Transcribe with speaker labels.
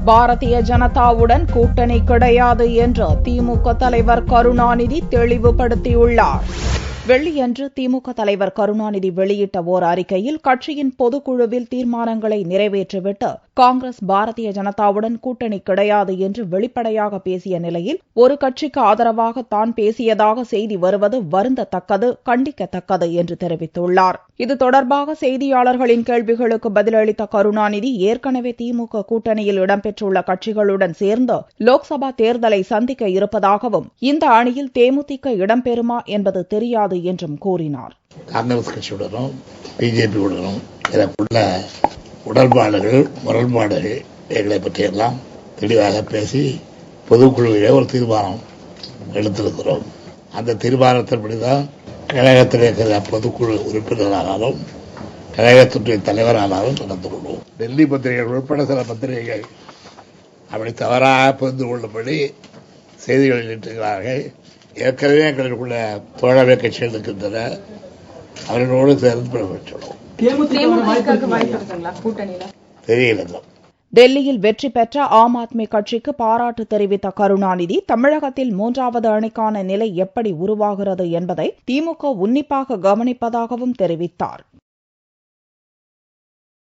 Speaker 1: பாரதிய ஜனதாவுடன் கூட்டணி கிடையாது என்று திமுக தலைவர் கருணாநிதி தெளிவுபடுத்தியுள்ளார். வெள்ளியன்று திமுக தலைவர் கருணாநிதி வெளியிட்ட ஓர் அறிக்கையில் கட்சியின் பொதுக்குழுவில் தீர்மானங்களை நிறைவேற்றிவிட்டு காங்கிரஸ் பாரதிய ஜனதாவுடன் கூட்டணி கிடையாது என்று வெளிப்படையாக பேசிய நிலையில் ஒரு கட்சிக்கு ஆதரவாக தான் பேசியதாக செய்தி வருவது வருந்தத்தக்கது, கண்டிக்கத்தக்கது என்று தெரிவித்துள்ளார். இது தொடர்பாக செய்தியாளர்களின் கேள்விகளுக்கு பதிலளித்த கருணாநிதி ஏற்கனவே திமுக கூட்டணியில் இடம்பெற்றுள்ள கட்சிகளுடன் சேர்ந்து லோக்சபா தேர்தலை சந்திக்க இருப்பதாகவும் இந்த அணியில் தேமுதிக இடம்பெறுமா என்பது தெரியாது என்றும் கூறினார்.
Speaker 2: காங்கிரஸ் கட்சியுடனும் பிஜேபியுடனும் இதற்குள்ள உடன்பாடுகள், முரண்பாடுகள் எங்களை பற்றியெல்லாம் தெளிவாக பேசி பொதுக்குழுவிலே ஒரு தீர்மானம் எடுத்திருக்கிறோம். அந்த தீர்மானத்தின்படிதான் கழகத்தில் இருக்கிற பொதுக்குழு உறுப்பினரானாலும் கழகத்துடைய தலைவரானாலும் நடந்து கொள்வோம். டெல்லி பத்திரிகைகள் உட்பட சில பத்திரிகைகள் அப்படி தவறாக புரிந்து கொள்ளும்படி செய்திகள் வெளியிட்டிருக்கிறார்கள். ஏற்கனவே எங்களுக்குள்ள தோழமை கட்சிகள் இருக்கின்றன, அவர்களோடு சேர்ந்து பெற்றுள்ளோம். தெரியல.
Speaker 1: டெல்லியில் வெற்றி பெற்ற ஆம் ஆத்மி கட்சிக்கு பாராட்டு தெரிவித்த கருணாநிதி தமிழகத்தில் 3வது அணிக்கான நிலை எப்படி உருவாகிறது என்பதை திமுக உன்னிப்பாக கவனிப்பதாகவும் தெரிவித்தார்.